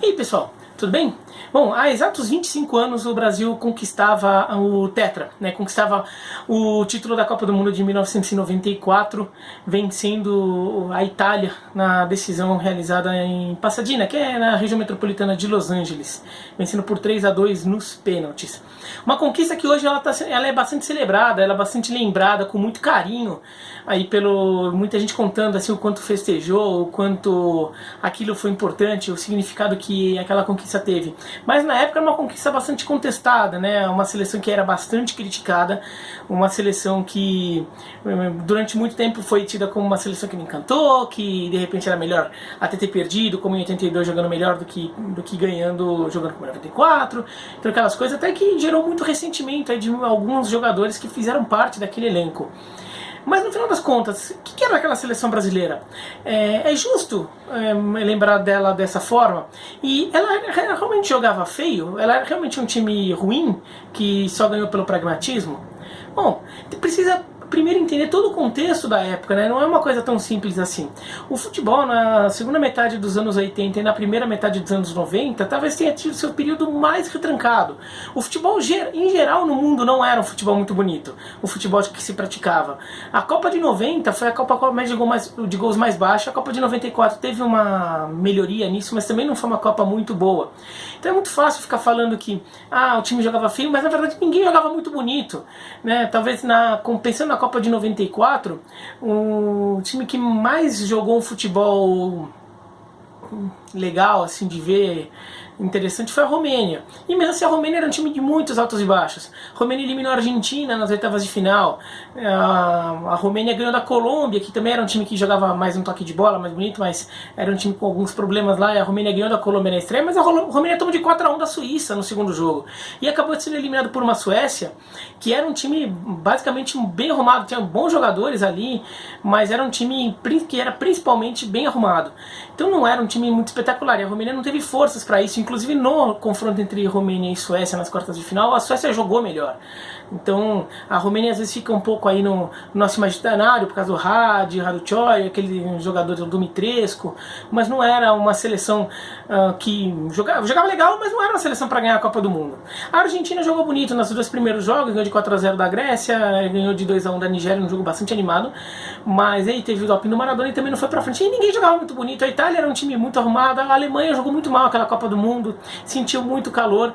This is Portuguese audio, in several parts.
E aí, pessoal, tudo bem? Bom, há exatos 25 anos o Brasil conquistava o Tetra, né? Conquistava o título da Copa do Mundo de 1994, vencendo a Itália na decisão realizada em Pasadena, que é na região metropolitana de Los Angeles, vencendo por 3-2 nos pênaltis. Uma conquista que hoje ela é bastante celebrada, ela é bastante lembrada, com muito carinho, aí muita gente contando assim, o quanto festejou, o quanto aquilo foi importante, o significado que aquela conquista teve. Mas na época era uma conquista bastante contestada, né? Uma seleção que era bastante criticada, uma seleção que durante muito tempo foi tida como uma seleção que não encantou, que de repente era melhor até ter perdido, como em 82 jogando melhor do que jogando como em 94, então aquelas coisas até que gerou muito ressentimento aí de alguns jogadores que fizeram parte daquele elenco. Mas no final das contas, o que era aquela seleção brasileira? É justo lembrar dela dessa forma? E ela realmente jogava feio? Ela era realmente um time ruim que só ganhou pelo pragmatismo? Bom, precisa primeiro entender todo o contexto da época, né? Não é uma coisa tão simples assim. O futebol na segunda metade dos anos 80 e na primeira metade dos anos 90 talvez tenha tido seu período mais retrancado. O futebol em geral no mundo não era um futebol muito bonito, o futebol que se praticava. A Copa de 90 foi a Copa com a média de gols mais baixa, a Copa de 94 teve uma melhoria nisso, mas também não foi uma Copa muito boa. Então é muito fácil ficar falando que o time jogava feio, mas na verdade ninguém jogava muito bonito, né? Talvez pensando na Copa de 94, o time que mais jogou um futebol legal, assim, de ver, interessante, foi a Romênia. E mesmo assim a Romênia era um time de muitos altos e baixos. A Romênia eliminou a Argentina nas oitavas de final. A Romênia ganhou da Colômbia, que também era um time que jogava mais um toque de bola, mais bonito, mas era um time com alguns problemas lá. E a Romênia ganhou da Colômbia na estreia, mas a Romênia tomou de 4-1 da Suíça no segundo jogo. E acabou sendo eliminado por uma Suécia, que era um time basicamente bem arrumado. Tinha bons jogadores ali, mas era um time que era principalmente bem arrumado. Então não era um time muito espetacular. E a Romênia não teve forças para isso. Inclusive no confronto entre Romênia e Suécia nas quartas de final, a Suécia jogou melhor. Então a Romênia às vezes fica um pouco aí no nosso imaginário por causa do Raducioy, aquele jogador do Dumitrescu, mas não era uma seleção que jogava legal, mas não era uma seleção para ganhar a Copa do Mundo. A Argentina jogou bonito nos dois primeiros jogos, ganhou de 4-0 da Grécia, ganhou de 2-1 da Nigéria, um jogo bastante animado, mas aí teve o doping do Maradona e também não foi pra frente, e ninguém jogava muito bonito. A Itália era um time muito arrumado, a Alemanha jogou muito mal aquela Copa do Mundo, sentiu muito calor,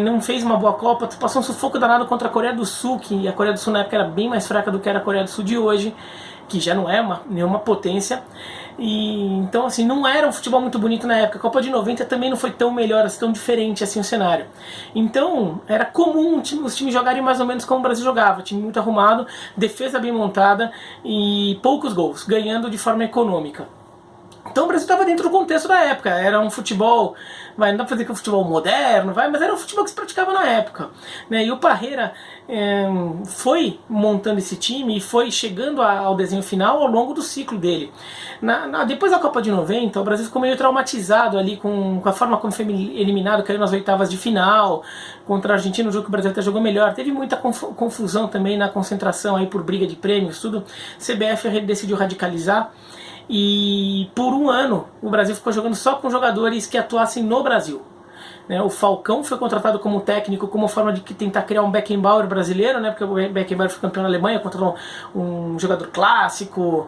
não fez uma boa Copa, passou um sufoco danado contra a Coreia do Sul, que a Coreia do Sul na época era bem mais fraca do que era a Coreia do Sul de hoje, que já não é nenhuma potência. E então assim, não era um futebol muito bonito na época. A Copa de 90 também não foi tão melhor, tão diferente assim o cenário. Então era comum os times jogarem mais ou menos como o Brasil jogava, time muito arrumado, defesa bem montada e poucos gols, ganhando de forma econômica. Então o Brasil estava dentro do contexto da época, era um futebol, não dá pra dizer que é um futebol moderno, mas era um futebol que se praticava na época, né? E o Parreira foi montando esse time e foi chegando ao desenho final ao longo do ciclo dele. Depois da Copa de 90, o Brasil ficou meio traumatizado ali com a forma como foi eliminado, caiu nas oitavas de final, contra a Argentina, um jogo que o Brasil até jogou melhor. Teve muita confusão também na concentração aí por briga de prêmios, tudo. A CBF decidiu radicalizar. E por um ano o Brasil ficou jogando só com jogadores que atuassem no Brasil. O Falcão foi contratado como técnico como forma de tentar criar um Beckenbauer brasileiro, né? Porque o Beckenbauer foi campeão na Alemanha, contratou um jogador clássico,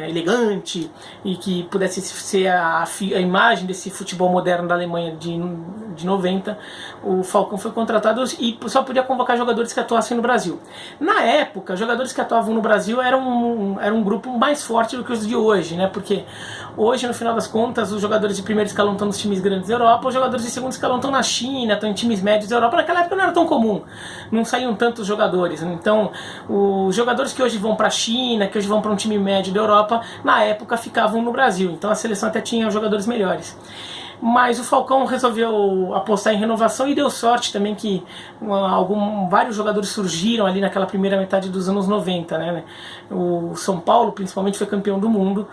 elegante, e que pudesse ser a imagem desse futebol moderno da Alemanha de 90. O Falcão foi contratado e só podia convocar jogadores que atuassem no Brasil. Na época, jogadores que atuavam no Brasil eram um grupo mais forte do que os de hoje, né? Porque hoje, no final das contas, os jogadores de primeiro escalão estão nos times grandes da Europa, os jogadores de segundo escalão estão na China, estão em times médios da Europa. Naquela época não era tão comum, não saíam tantos jogadores. Então, os jogadores que hoje vão para a China, que hoje vão para um time médio da Europa, na época ficavam no Brasil. Então a seleção até tinha jogadores melhores. Mas o Falcão resolveu apostar em renovação e deu sorte também que vários jogadores surgiram ali naquela primeira metade dos anos 90, né? O São Paulo principalmente foi campeão do mundo,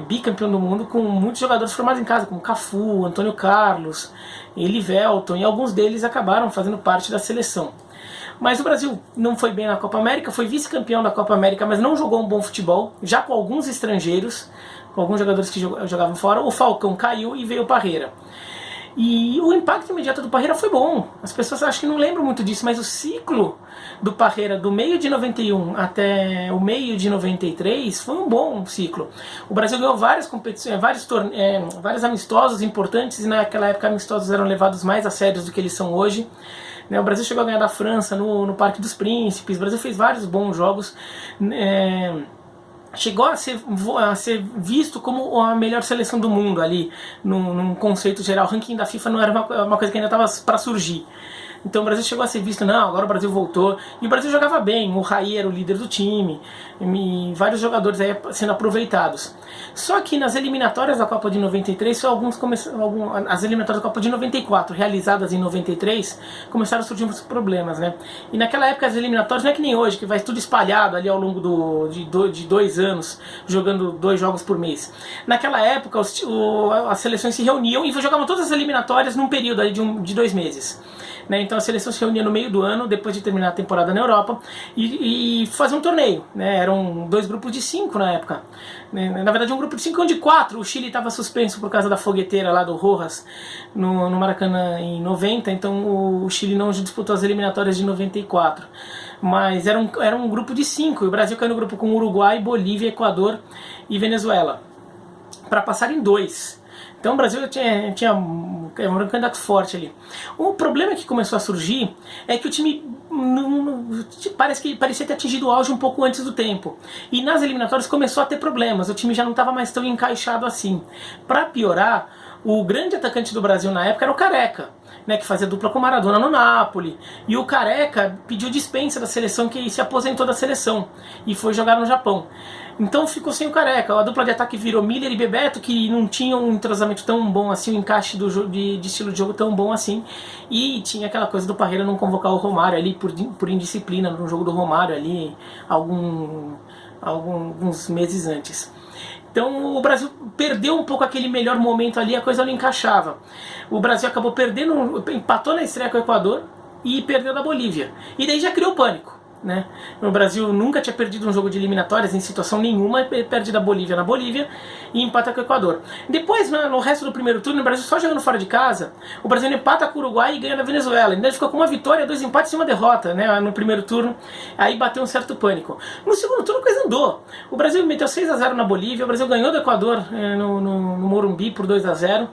bicampeão do mundo, com muitos jogadores formados em casa, como Cafu, Antônio Carlos, Elivelton, e alguns deles acabaram fazendo parte da seleção. Mas o Brasil não foi bem na Copa América, foi vice-campeão da Copa América, mas não jogou um bom futebol, já com alguns estrangeiros, com alguns jogadores que jogavam fora. O Falcão caiu e veio o Parreira. E o impacto imediato do Parreira foi bom. As pessoas acho que não lembram muito disso, mas o ciclo do Parreira do meio de 91 até o meio de 93 foi um bom ciclo. O Brasil ganhou várias competições, vários amistosos importantes, e naquela época amistosos eram levados mais a sério do que eles são hoje. O Brasil chegou a ganhar da França no Parque dos Príncipes, o Brasil fez vários bons jogos. Chegou a ser visto como a melhor seleção do mundo ali, num conceito geral. O ranking da FIFA não era uma coisa que ainda estava para surgir. Então o Brasil chegou a ser visto, não, agora o Brasil voltou. E o Brasil jogava bem, o Raí era o líder do time, e vários jogadores aí sendo aproveitados. Só que nas eliminatórias da Copa de 93, as eliminatórias da Copa de 94, realizadas em 93, começaram a surgir muitos problemas, né? E naquela época as eliminatórias não é que nem hoje, que vai tudo espalhado ali ao longo de 2 anos, jogando 2 jogos por mês. Naquela época as seleções se reuniam e jogavam todas as eliminatórias num período aí de 2 meses. Então a seleção se reunia no meio do ano, depois de terminar a temporada na Europa, e fazia um torneio. Eram 2 grupos de 5 na época. Na verdade, um grupo de 5 e um de 4. O Chile estava suspenso por causa da fogueteira lá do Rojas no Maracanã em 90, então o Chile não disputou as eliminatórias de 94. Mas era um grupo de 5, e o Brasil caiu no grupo com Uruguai, Bolívia, Equador e Venezuela, para passar em 2. Então o Brasil tinha um candidato forte ali. O problema que começou a surgir é que o time parecia ter atingido o auge um pouco antes do tempo. E nas eliminatórias começou a ter problemas, o time já não estava mais tão encaixado assim. Para piorar, o grande atacante do Brasil na época era o Careca, que fazia dupla com o Maradona no Napoli. E o Careca pediu dispensa da seleção, que se aposentou da seleção e foi jogar no Japão. Então ficou sem o Careca. A dupla de ataque virou Miller e Bebeto, que não tinham um entrosamento tão bom assim, um encaixe de estilo de jogo tão bom assim. E tinha aquela coisa do Parreira não convocar o Romário ali por indisciplina no jogo do Romário ali alguns meses antes. Então o Brasil perdeu um pouco aquele melhor momento ali, a coisa não encaixava. O Brasil acabou perdendo, empatou na estreia com o Equador e perdeu da Bolívia. E daí já criou pânico. O Brasil nunca tinha perdido um jogo de eliminatórias em situação nenhuma, perde da Bolívia na Bolívia e empata com o Equador. Depois, no resto do primeiro turno, o Brasil só jogando fora de casa, o Brasil empata com o Uruguai e ganha da Venezuela. Então ele ficou com uma vitória, 2 empates e uma derrota no primeiro turno, aí bateu um certo pânico. No segundo turno a coisa andou. O Brasil meteu 6-0 na Bolívia, o Brasil ganhou do Equador no Morumbi por 2-0.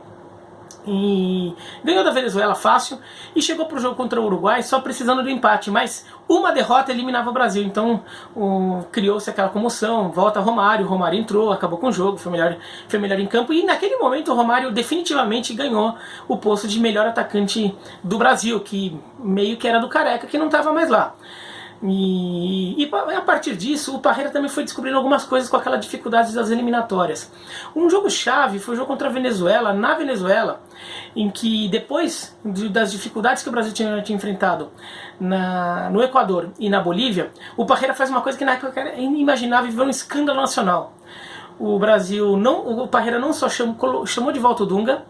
E ganhou da Venezuela fácil e chegou para o jogo contra o Uruguai só precisando do empate, mas uma derrota eliminava o Brasil. Então criou-se aquela comoção, volta Romário, o Romário entrou, acabou com o jogo, foi melhor em campo, e naquele momento o Romário definitivamente ganhou o posto de melhor atacante do Brasil, que meio que era do Careca, que não estava mais lá. E a partir disso, o Parreira também foi descobrindo algumas coisas com aquela dificuldade das eliminatórias. Um jogo-chave foi o jogo contra a Venezuela, na Venezuela, em que depois das dificuldades que o Brasil tinha enfrentado no Equador e na Bolívia, o Parreira faz uma coisa que na época era inimaginável e virou um escândalo nacional. O Parreira não só chamou de volta o Dunga,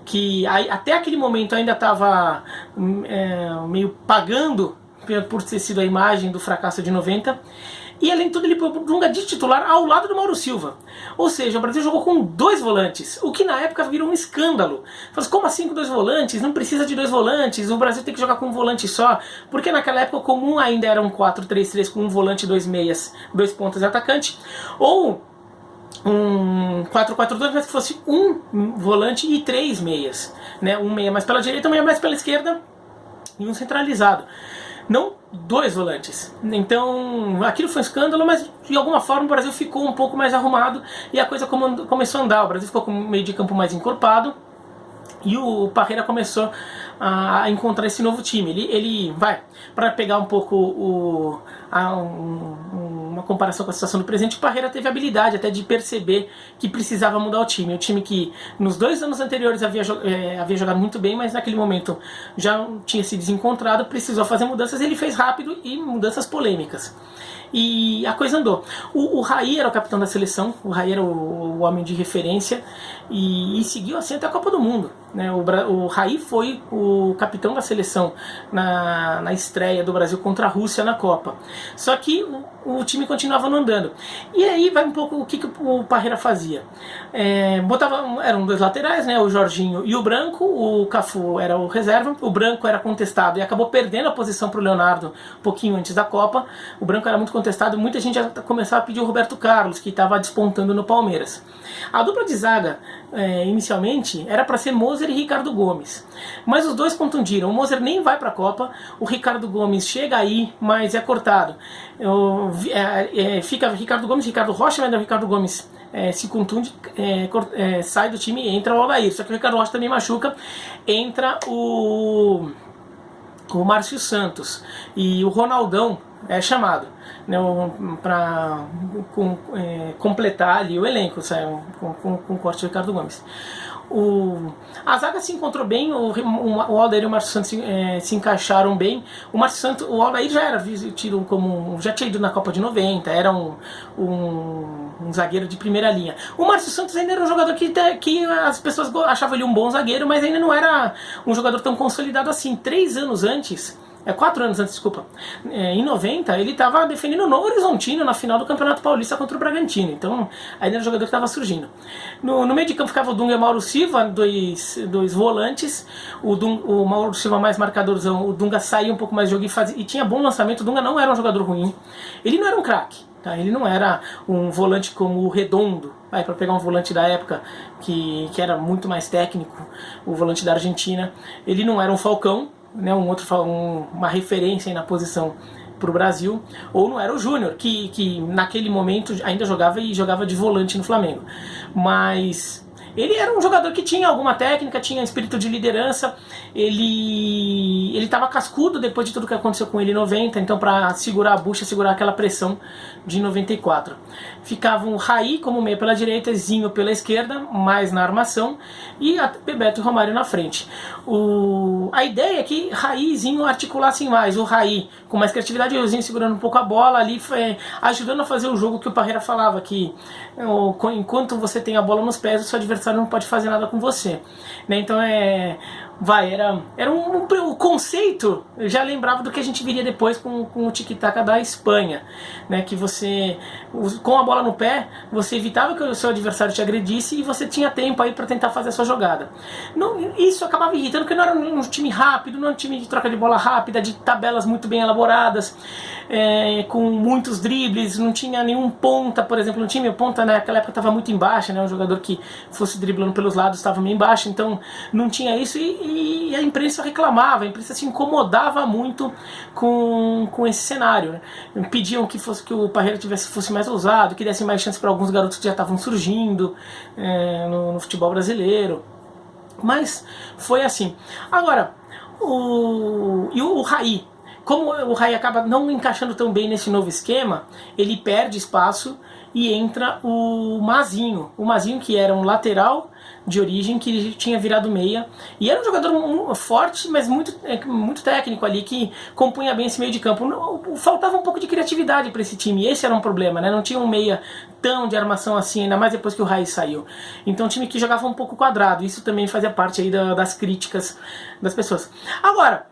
que até aquele momento ainda estava meio pagando por ter sido a imagem do fracasso de 90, e além de tudo ele pôs o Dunga de titular ao lado do Mauro Silva. Ou seja, o Brasil jogou com 2 volantes, o que na época virou um escândalo. Mas como assim com 2 volantes? Não precisa de 2 volantes, o Brasil tem que jogar com um volante só, porque naquela época o comum ainda era um 4-3-3 com um volante, 2 meias, 2 pontas e atacante, ou um 4-4-2, mas que fosse um volante e 3 meias, um meia mais pela direita, um meia mais pela esquerda e um centralizado. Não 2 volantes. Então aquilo foi um escândalo, mas de alguma forma o Brasil ficou um pouco mais arrumado e a coisa começou a andar. O Brasil ficou com o meio de campo mais encorpado e o Parreira começou a encontrar esse novo time. Ele vai, para pegar um pouco uma comparação com a situação do presente, o Parreira teve a habilidade até de perceber que precisava mudar o time. O time que nos 2 anos anteriores havia jogado muito bem, mas naquele momento já tinha se desencontrado, precisou fazer mudanças, ele fez rápido e mudanças polêmicas. E a coisa andou. O Raí era o capitão da seleção, o Raí era o homem de referência e seguiu assim até a Copa do Mundo. né? O Raí foi o capitão da seleção na estreia do Brasil contra a Rússia na Copa. Só que o time continuava não andando. E aí vai um pouco o que o Parreira fazia. Eram dois laterais, né? O Jorginho e o Branco. O Cafu era o reserva. O Branco era contestado e acabou perdendo a posição para o Leonardo um pouquinho antes da Copa. O Branco era muito contestado. Muita gente já começava a pedir o Roberto Carlos, que estava despontando no Palmeiras. A dupla de zaga, inicialmente, era para ser Moser e Ricardo Gomes. Mas os dois contundiram. O Moser nem vai para a Copa. O Ricardo Gomes chega aí, mas é cortado. Fica Ricardo Gomes, Ricardo Rocha, mas o Ricardo Gomes se contunde, sai do time e entra o Aldair. Só que o Ricardo Rocha também machuca. Entra o Márcio Santos. E o Ronaldão é chamado, né, para completar ali o elenco, com o corte do Ricardo Gomes. A zaga se encontrou bem, o Aldair e o Márcio Santos se encaixaram bem. O Aldair já era tido já tinha ido na Copa de 90, era um zagueiro de primeira linha. O Márcio Santos ainda era um jogador que as pessoas achavam ele um bom zagueiro, mas ainda não era um jogador tão consolidado assim. 4 anos antes, desculpa. Em 90, ele estava defendendo o Novo Horizontino na final do Campeonato Paulista contra o Bragantino. Então, ainda era um jogador que estava surgindo. No meio de campo ficava o Dunga e o Mauro Silva, dois volantes. O Mauro Silva mais marcadorzão. O Dunga saía um pouco mais de jogo e tinha bom lançamento. O Dunga não era um jogador ruim. Ele não era um craque. Tá? Ele não era um volante como o Redondo, para pegar um volante da época que era muito mais técnico, o volante da Argentina. Ele não era um Falcão, né, uma referência aí na posição para o Brasil, ou não era o Júnior, que naquele momento ainda jogava de volante no Flamengo. Mas ele era um jogador que tinha alguma técnica, tinha espírito de liderança. Ele estava cascudo depois de tudo que aconteceu com ele em 90, então para segurar a bucha, segurar aquela pressão de 94. Ficavam Raí como meia pela direita, Zinho pela esquerda, mais na armação, e Bebeto e Romário na frente. A ideia é que Raí e Zinho articulassem mais, o Raí com mais criatividade e o Zinho segurando um pouco a bola ali, ajudando a fazer o jogo que o Parreira falava, que enquanto você tem a bola nos pés, o seu adversário não pode fazer nada com você, né? Então o conceito, eu já lembrava do que a gente viria depois com o tic-tac da Espanha, né? Que você, com a bola no pé, você evitava que o seu adversário te agredisse e você tinha tempo aí para tentar fazer a sua jogada. Isso acabava irritando, porque não era um time rápido, não era um time de troca de bola rápida, de tabelas muito bem elaboradas, com muitos dribles, não tinha nenhum ponta, por exemplo, no time. O ponta naquela época estava muito embaixo, né? Um jogador que fosse driblando pelos lados estava meio embaixo, então não tinha isso, e a imprensa reclamava, a imprensa se incomodava muito com esse cenário, né? Pediam que o Parreira fosse mais ousado, que desse mais chance para alguns garotos que já estavam surgindo no futebol brasileiro. Mas foi assim. Agora, o Raí, como o Raí acaba não encaixando tão bem nesse novo esquema, ele perde espaço e entra o Mazinho. O Mazinho, que era um lateral de origem, que tinha virado meia, e era um jogador forte, mas muito técnico ali, que compunha bem esse meio de campo. Faltava um pouco de criatividade para esse time, esse era um problema, né? Não tinha um meia tão de armação assim, ainda mais depois que o Raí saiu. Então um time que jogava um pouco quadrado, isso também fazia parte aí das críticas das pessoas. Agora,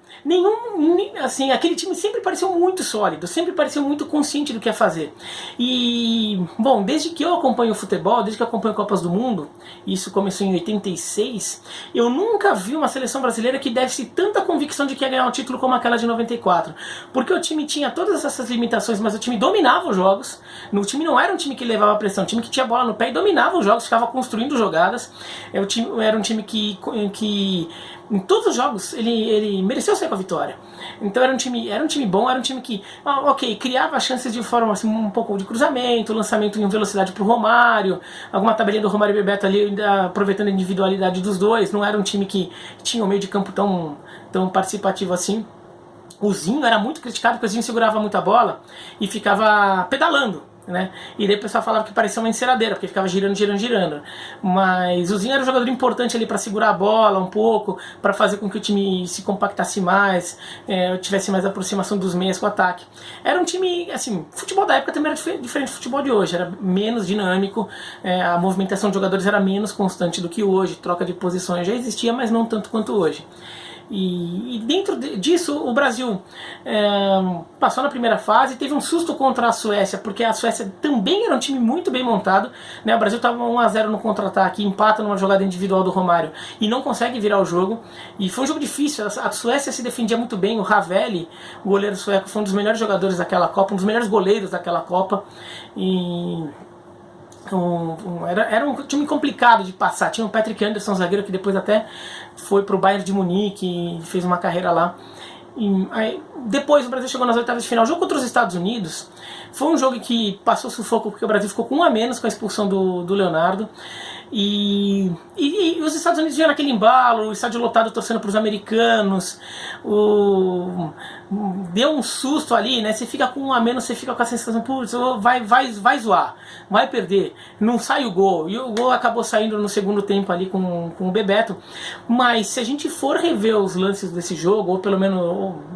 aquele time sempre pareceu muito sólido, sempre pareceu muito consciente do que ia fazer. E, bom, desde que eu acompanho o futebol, desde que eu acompanho Copas do Mundo, isso começou em 86, eu nunca vi uma seleção brasileira que desse tanta convicção de que ia ganhar um título como aquela de 94. Porque o time tinha todas essas limitações, mas o time dominava os jogos. O time não era um time que levava pressão, um time que tinha bola no pé e dominava os jogos, ficava construindo jogadas. Era um time que em todos os jogos ele mereceu sair com a vitória. Então era um time bom, era um time que, criava chances de forma assim, um pouco de cruzamento, lançamento em velocidade pro Romário, alguma tabelinha do Romário e Bebeto ali, aproveitando a individualidade dos dois. Não era um time que tinha um meio de campo tão participativo assim. O Zinho era muito criticado porque o Zinho segurava muita bola e ficava pedalando. né? E daí o pessoal falava que parecia uma enceradeira, porque ficava girando, girando, girando. Mas o Zinho era um jogador importante ali para segurar a bola um pouco, para fazer com que o time se compactasse mais, tivesse mais aproximação dos meias com o ataque. Era um time, assim, futebol da época também era diferente do futebol de hoje, era menos dinâmico, a movimentação de jogadores era menos constante do que hoje, troca de posições já existia, mas não tanto quanto hoje. E dentro disso o Brasil passou na primeira fase, teve um susto contra a Suécia, porque a Suécia também era um time muito bem montado, né? O Brasil estava 1-0 no contra-ataque, empata numa jogada individual do Romário e não consegue virar o jogo, e foi um jogo difícil. A Suécia se defendia muito bem, o Ravelli, o goleiro sueco, foi um dos melhores jogadores daquela Copa, um dos melhores goleiros daquela Copa, e era um time complicado de passar. Tinha o Patrick Anderson, zagueiro, que depois até foi pro Bayern de Munique e fez uma carreira lá. Aí, depois o Brasil chegou nas oitavas de final. O jogo contra os Estados Unidos foi um jogo que passou sufoco, porque o Brasil ficou com 1 a menos com a expulsão do Leonardo. E os Estados Unidos vinham naquele embalo, o estádio lotado torcendo para os americanos, deu um susto ali, né? Você fica com 1 a menos, você fica com a sensação, putz, vai zoar, vai perder, não sai o gol, e o gol acabou saindo no segundo tempo ali com o Bebeto. Mas se a gente for rever os lances desse jogo, ou pelo menos,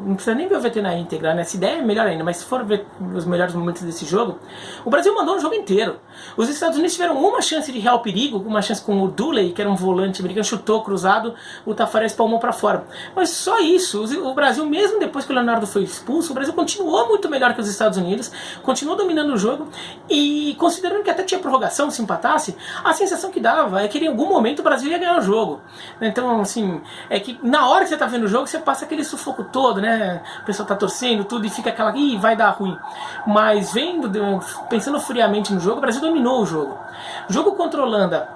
não precisa nem ver o VT na íntegra, né? Se der é melhor ainda, mas se for ver os melhores momentos desse jogo, o Brasil mandou um jogo inteiro. Os Estados Unidos tiveram uma chance de real perigo, uma chance com o Dooley, que era um volante americano, chutou cruzado, o Tafarel palmou para fora. Mas só isso. O Brasil, mesmo depois que o Leonardo foi expulso, o Brasil continuou muito melhor que os Estados Unidos, continuou dominando o jogo, e considerando que até tinha prorrogação se empatasse, a sensação que dava é que em algum momento o Brasil ia ganhar o jogo. Então, assim, é que na hora que você tá vendo o jogo, você passa aquele sufoco todo, né? O pessoal tá torcendo tudo e fica aquela, ih, vai dar ruim. Mas pensando friamente no jogo, o Brasil dominou o jogo. O jogo contra a Holanda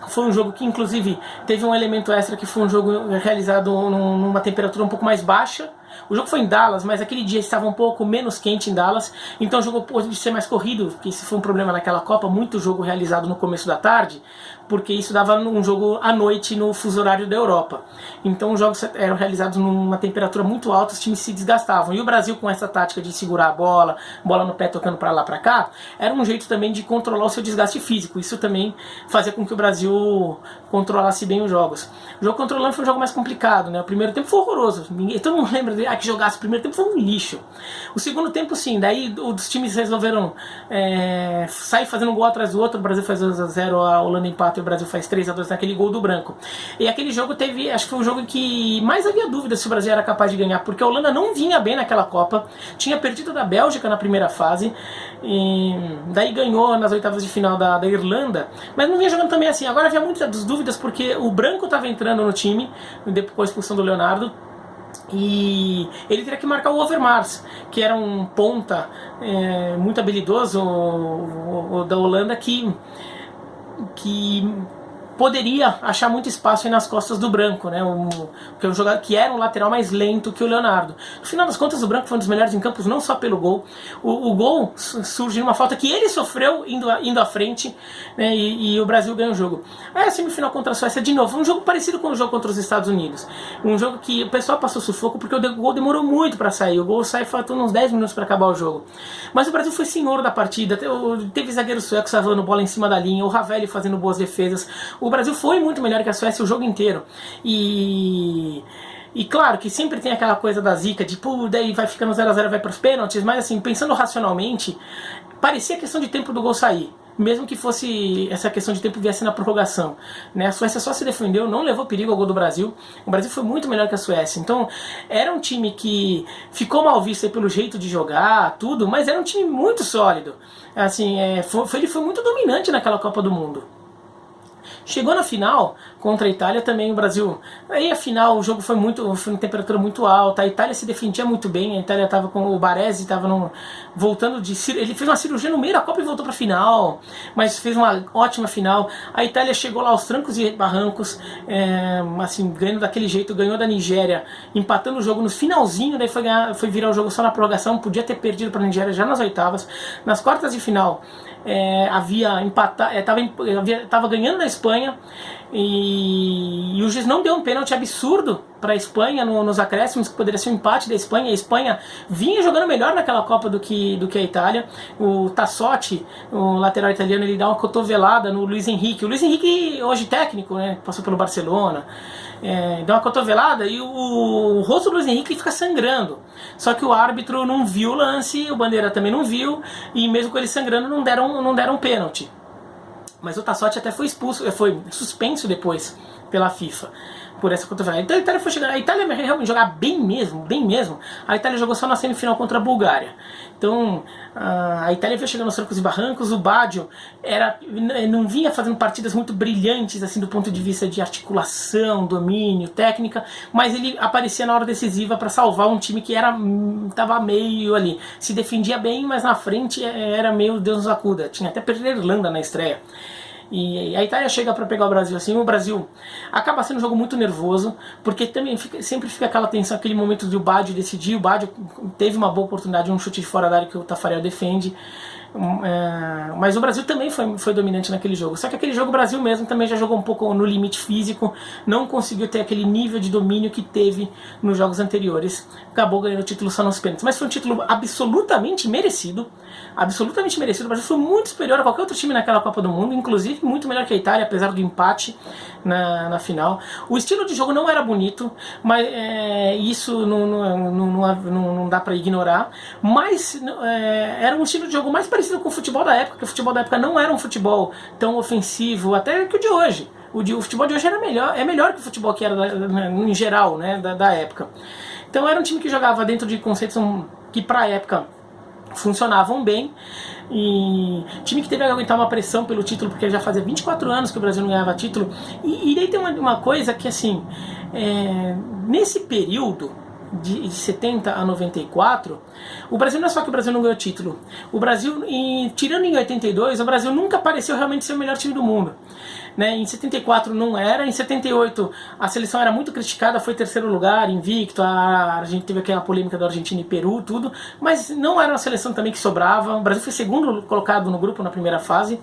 foi um jogo que, inclusive, teve um elemento extra, que foi um jogo realizado numa temperatura um pouco mais baixa. O jogo foi em Dallas, mas aquele dia estava um pouco menos quente em Dallas, então o jogo pôde ser mais corrido, porque esse foi um problema naquela Copa, muito jogo realizado no começo da tarde, porque isso dava um jogo à noite no fuso horário da Europa. Então os jogos eram realizados numa temperatura muito alta, os times se desgastavam. E o Brasil, com essa tática de segurar a bola no pé tocando para lá para cá, era um jeito também de controlar o seu desgaste físico. Isso também fazia com que o Brasil controlasse bem os jogos. O jogo contra o Holanda foi um jogo mais complicado, né? O primeiro tempo foi horroroso. Todo mundo lembra que jogasse o primeiro tempo, foi um lixo. O segundo tempo, sim, daí os times resolveram sair fazendo um gol atrás do outro. O Brasil faz 2-0, a Holanda empata e o Brasil faz 3-2 naquele gol do branco. E aquele jogo teve, acho que foi o jogo que mais havia dúvida se o Brasil era capaz de ganhar, porque a Holanda não vinha bem naquela Copa, tinha perdido da Bélgica na primeira fase, e daí ganhou nas oitavas de final da Irlanda, mas não vinha jogando também assim. Agora havia muitas dúvidas, porque o branco estava entrando no time, depois da expulsão do Leonardo, e ele teria que marcar o Overmars, que era um ponta muito habilidoso, o da Holanda, que poderia achar muito espaço aí nas costas do branco, né? Que é um jogador que era um lateral mais lento que o Leonardo. No final das contas, o branco foi um dos melhores em campos, não só pelo gol. O gol surge numa falta que ele sofreu indo à frente, né? E o Brasil ganha o jogo. Aí a semifinal contra a Suécia, de novo, um jogo parecido com o jogo contra os Estados Unidos. Um jogo que o pessoal passou sufoco porque o gol demorou muito para sair. O gol sai faltando uns 10 minutos para acabar o jogo. Mas o Brasil foi senhor da partida. Teve zagueiro sueco salvando bola em cima da linha, o Ravelli fazendo boas defesas. O Brasil foi muito melhor que a Suécia o jogo inteiro. E claro que sempre tem aquela coisa da zica, de pô, daí vai ficando 0-0, vai para os pênaltis, mas assim, pensando racionalmente, parecia questão de tempo do gol sair. Mesmo que fosse essa questão de tempo viesse na prorrogação, né? A Suécia só se defendeu, não levou perigo ao gol do Brasil. O Brasil foi muito melhor que a Suécia. Então era um time que ficou mal visto aí pelo jeito de jogar, tudo, mas era um time muito sólido. Assim, ele foi muito dominante naquela Copa do Mundo. Chegou na final contra a Itália também, o Brasil. Aí a final, o jogo foi uma temperatura muito alta, a Itália se defendia muito bem, a Itália estava com o Baresi, estava voltando ele fez uma cirurgia no meio da Copa e voltou para a final, mas fez uma ótima final. A Itália chegou lá aos trancos e barrancos, assim, ganhando daquele jeito, ganhou da Nigéria, empatando o jogo no finalzinho, daí foi virar o jogo só na prorrogação, podia ter perdido para a Nigéria já nas oitavas. Nas quartas de final, estava ganhando na Espanha, e o juiz não deu um pênalti absurdo para a Espanha nos acréscimos, que poderia ser um empate da Espanha. A Espanha vinha jogando melhor naquela Copa do que a Itália. O Tassotti, o lateral italiano, ele dá uma cotovelada no Luiz Henrique. O Luiz Henrique, hoje técnico, né, passou pelo Barcelona, dá uma cotovelada e o rosto do Luiz Henrique fica sangrando. Só que o árbitro não viu o lance, o Bandeira também não viu, e mesmo com ele sangrando não deram pênalti. Mas o Tassotti até foi expulso, foi suspenso depois pela FIFA por essa cotovelada. Então a Itália foi chegar, a Itália realmente jogar bem mesmo. A Itália jogou só na semifinal contra a Bulgária. Então a Itália foi chegando aos trancos e barrancos. O Baggio não vinha fazendo partidas muito brilhantes assim do ponto de vista de articulação, domínio, técnica, mas ele aparecia na hora decisiva para salvar um time que estava meio ali, se defendia bem, mas na frente era meio Deus nos acuda. Tinha até perdido a Irlanda na estreia. E a Itália chega para pegar o Brasil assim, o Brasil acaba sendo um jogo muito nervoso, porque também sempre fica aquela tensão, aquele momento de o Baggio decidir. O Baggio teve uma boa oportunidade, um chute de fora da área que o Taffarel defende, mas o Brasil também foi dominante naquele jogo. Só que aquele jogo o Brasil mesmo também já jogou um pouco no limite físico, não conseguiu ter aquele nível de domínio que teve nos jogos anteriores, acabou ganhando o título só nos pênaltis. Mas foi um título absolutamente merecido. O Brasil foi muito superior a qualquer outro time naquela Copa do Mundo, inclusive muito melhor que a Itália, apesar do empate na final. O estilo de jogo não era bonito, mas isso não dá para ignorar, mas era um estilo de jogo mais parecido com o futebol da época, que o futebol da época não era um futebol tão ofensivo, até que o de hoje. O futebol de hoje é melhor que o futebol que era em geral, né, da época. Então era um time que jogava dentro de conceitos que para a época funcionavam bem, e time que teve que aguentar uma pressão pelo título, porque já fazia 24 anos que o Brasil não ganhava título. E daí tem uma coisa que assim, nesse período de 70 a 94, o Brasil não é só que o Brasil não ganhou título. O Brasil, tirando em 82, o Brasil nunca pareceu realmente ser o melhor time do mundo. Né? Em 74 não era, em 78 a seleção era muito criticada, foi terceiro lugar, invicto, a gente teve aquela polêmica da Argentina e Peru, tudo, mas não era uma seleção também que sobrava. O Brasil foi segundo colocado no grupo na primeira fase,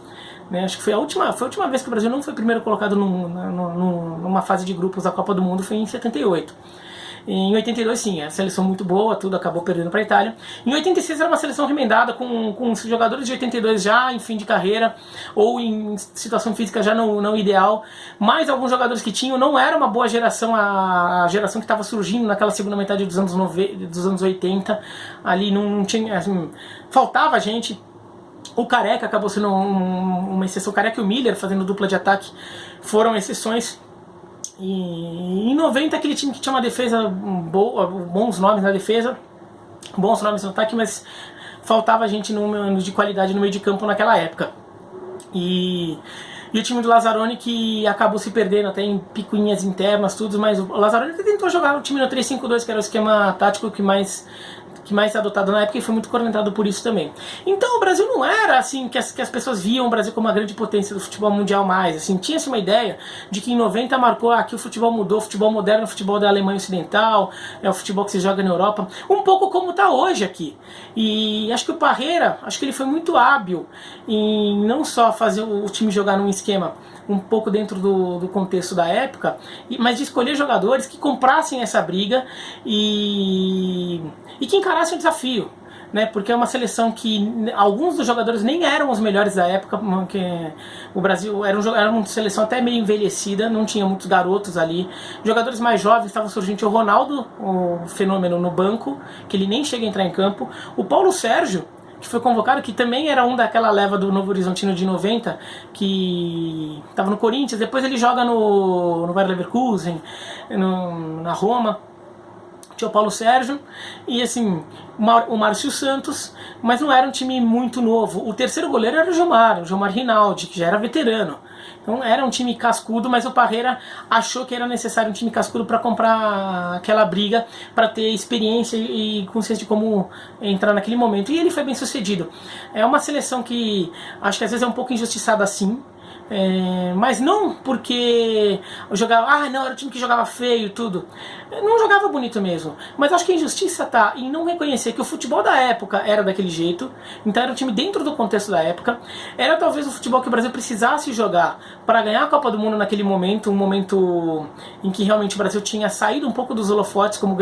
né? Acho que foi a última vez que o Brasil não foi primeiro colocado numa fase de grupos da Copa do Mundo, foi em 78. Em 82, sim, a seleção muito boa, tudo acabou perdendo para a Itália. Em 86 era uma seleção remendada, com jogadores de 82 já em fim de carreira, ou em situação física já não ideal, mas alguns jogadores que tinham não era uma boa geração, a geração que estava surgindo naquela segunda metade dos anos 80, ali não tinha, assim, faltava gente. O Careca acabou sendo uma exceção, o Careca e o Miller fazendo dupla de ataque foram exceções. E em 90 aquele time que tinha uma defesa boa, bons nomes na defesa, bons nomes no ataque, mas faltava gente de qualidade no meio de campo naquela época. E o time do Lazzaroni, que acabou se perdendo até em picuinhas internas, tudo, mas o Lazzaroni tentou jogar o time no 3-5-2, que era o esquema tático que mais adotado na época, e foi muito cornetado por isso também. Então o Brasil não era assim que as pessoas viam o Brasil como uma grande potência do futebol mundial mais. Assim, tinha-se uma ideia de que em 90 marcou que o futebol mudou, o futebol moderno, o futebol da Alemanha Ocidental, é o futebol que se joga na Europa, um pouco como está hoje aqui. E acho que o Parreira, ele foi muito hábil em não só fazer o time jogar num esquema um pouco dentro do contexto da época, mas de escolher jogadores que comprassem essa briga e que encarassem o desafio, né? Porque é uma seleção que alguns dos jogadores nem eram os melhores da época, porque o Brasil era uma seleção até meio envelhecida, não tinha muitos garotos ali, jogadores mais jovens estavam surgindo. O Ronaldo, o fenômeno no banco, que ele nem chega a entrar em campo, o Paulo Sérgio, que foi convocado, que também era um daquela leva do Novo Horizontino de 90, que estava no Corinthians, depois ele joga no Bayer Leverkusen, na Roma. Tinha o Paulo Sérgio e assim, o Márcio Santos, mas não era um time muito novo. O terceiro goleiro era o Gilmar Rinaldi, que já era veterano. Então era um time cascudo, mas o Parreira achou que era necessário um time cascudo para comprar aquela briga, para ter experiência e consciência de como entrar naquele momento. E ele foi bem sucedido. É uma seleção que acho que às vezes é um pouco injustiçada assim, Mas não porque eu jogava, não, era o time que jogava feio e tudo. Não jogava bonito mesmo. Mas acho que a injustiça tá em não reconhecer que o futebol da época era daquele jeito. Então era um time dentro do contexto da época. Era talvez o futebol que o Brasil precisasse jogar para ganhar a Copa do Mundo naquele momento, um momento em que realmente o Brasil tinha saído um pouco dos holofotes como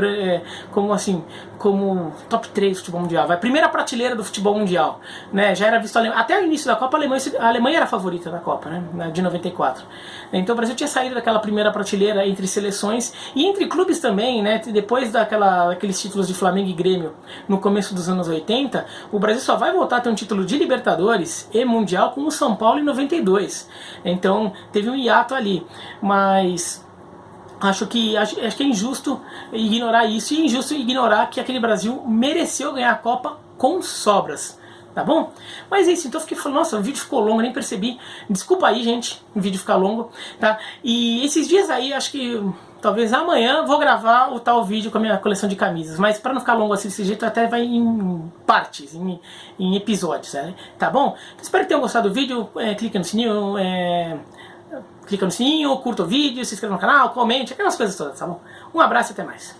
top 3 do futebol mundial. A primeira prateleira do futebol mundial, né? Já era visto até o início da Copa, a Alemanha era a favorita da Copa, né? De 94. Então o Brasil tinha saído daquela primeira prateleira entre seleções e entre clubes também, né? Depois daqueles títulos de Flamengo e Grêmio no começo dos anos 80, o Brasil só vai voltar a ter um título de Libertadores e Mundial com o São Paulo em 92. Então teve um hiato ali, mas acho que é injusto ignorar isso, e é injusto ignorar que aquele Brasil mereceu ganhar a Copa com sobras. Tá bom? Mas é isso, então eu fiquei falando, nossa, o vídeo ficou longo, nem percebi. Desculpa aí, gente, o vídeo ficar longo, tá? E esses dias aí, acho que talvez amanhã vou gravar o tal vídeo com a minha coleção de camisas. Mas pra não ficar longo assim desse jeito, até vai em partes, em episódios, né? Tá bom? Então, espero que tenham gostado do vídeo. Clica no sininho, curta o vídeo, se inscreva no canal, comente, aquelas coisas todas, tá bom? Um abraço e até mais.